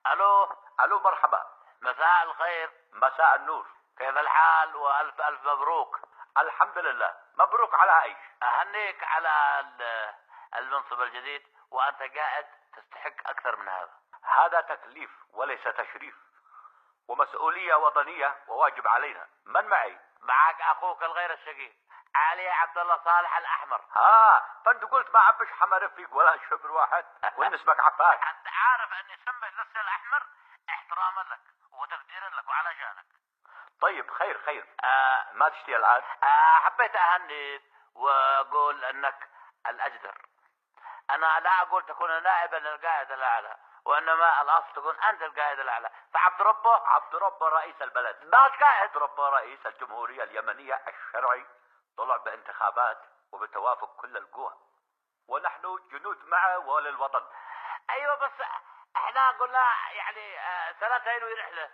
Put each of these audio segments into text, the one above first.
الو. الو، مرحبا. مساء الخير. مساء النور. كيف الحال والف الف مبروك. الحمد لله. مبروك على ايش؟ اهنيك على المنصب الجديد، وانت قاعد تستحق اكثر من هذا. هذا تكليف وليس تشريف، ومسؤولية وطنية وواجب علينا. من معي؟ معك اخوك الغير الشقيق علي عبد الله صالح الاحمر. فانت قلت ما عبش حمر فيك ولا شبر واحد وان اسمك عباس. انت عارف اني سميت نفسي الاحمر احتراما لك وتقديرا لك وعلى شانك. طيب، خير. ما تشتي الان؟ حبيت اهنيك واقول انك الاجدر. انا لا اقول تكون نائبا للقائد الاعلى، وانما الاصل تكون انت القائد الاعلى. فعبد ربه رئيس البلد، ما قائد. عبد ربه رئيس الجمهورية اليمنية الشرعي طلع بانتخابات وبتوافق كل القوى، ونحن جنود معه وللوطن. ايوه، بس احنا قلنا يعني سنتين ويرحله،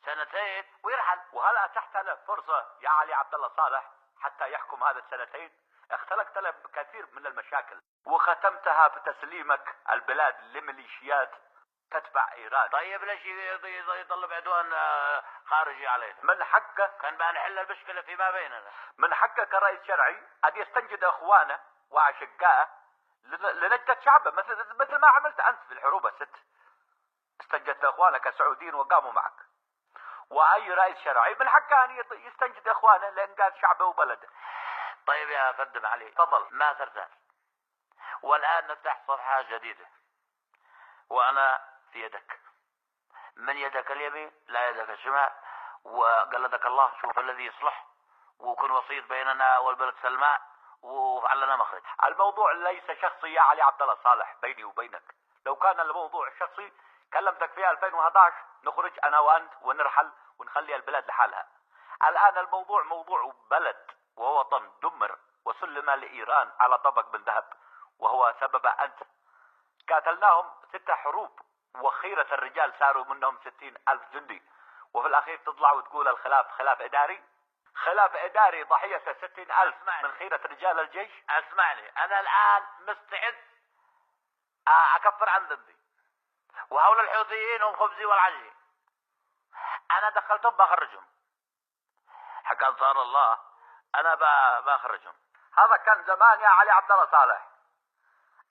سنتين ويرحل. وهل اتحت له فرصة يا علي عبد الله صالح حتى يحكم هذا السنتين؟ اختلقت له كثير من المشاكل وختمتها بتسليمك البلاد لميليشيات تتبع ايران. طيب ليش يطلب عدوان خارجي علينا؟ من حقه كان بقى نحل المشكلة فيما بيننا. من حقه كرئيس شرعي ان يستنجد اخوانه واشقائه لنجدة شعبه، مثل ما عملت انت في الحروب الست. استنجدت اخوانك السعوديين وقاموا معك، واي رئيس شرعي من حقه ان يستنجد اخوانه لانقاذ شعبه وبلده. طيب يا فندم علي، تفضل. ما زلت والان نفتح صفحة جديدة، وانا في يدك، من يدك اليمين لا يدك الشمال، وقلدك الله. شوف الذي يصلح، وكن وسيط بيننا والبلد سلماء، وفعل لنا مخرج. الموضوع ليس شخصي يا علي عبد الله صالح بيني وبينك. لو كان الموضوع شخصي كلمتك في 2011 نخرج انا وانت ونرحل ونخلي البلاد لحالها. الان الموضوع موضوع بلد ووطن دمر وسلم لايران على طبق من ذهب، وهو سبب انت. قاتلناهم 6 حروب، وخيرة الرجال صاروا منهم 60,000 جندي، وفي الاخير تطلع وتقول الخلاف خلاف اداري. خلاف اداري ضحيته 60,000 من خيرة رجال الجيش. اسمعني، انا الان مستعد اكفر عن ذنبي، وهؤلاء الحوثيين هم خبزي والعجي. انا دخلتهم بخرجهم، حق انصار الله انا بخرجهم. هذا كان زمان يا علي عبد الله صالح،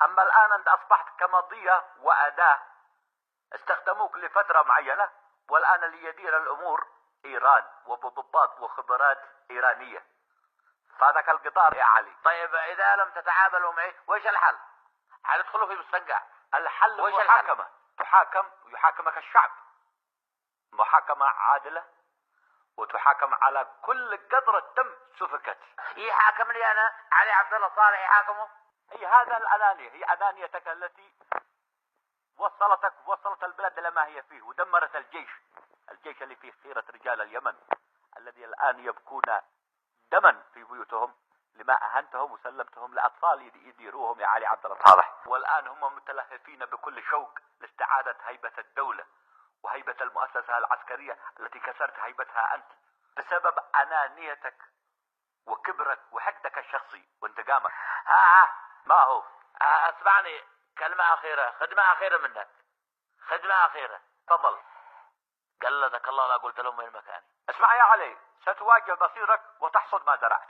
اما الان انت اصبحت كمضية واداة استخدموك لفترة معينة، والان اللي يدير الامور ايران وبضباط وخبرات ايرانية. فهذاك القطار يا علي. طيب اذا لم تتعاملوا معي وش الحل؟ حتدخلوا في مستنقع. الحل محاكمة. تحاكم ويحاكمك الشعب محاكمة عادلة، وتحاكم على كل قطرة دم سفكت. يحاكمني انا علي عبد الله صالح يحاكمه؟ هي هذا الانانية، هي انانيتك التي وصلت البلاد الى ما هي فيه، ودمرت الجيش اللي فيه خيرة رجال اليمن الذي الان يبكون دما في بيوتهم لما اهنتهم وسلمتهم لاطفال يديروهم يا علي عبد الله صالح. والان هم متلهفين بكل شوق لاستعادة هيبة الدولة وهيبة المؤسسة العسكرية التي كسرت هيبتها انت بسبب انانيتك وكبرك وحقدك الشخصي وانتقامك. ما هو اسمعني، كلمة اخيرة، خدمة اخيرة منك، خدمة اخيرة. تفضل. قلدك الله لا قلت لهم وين مكاني. اسمع يا علي، ستواجه مصيرك وتحصد ما زرعت.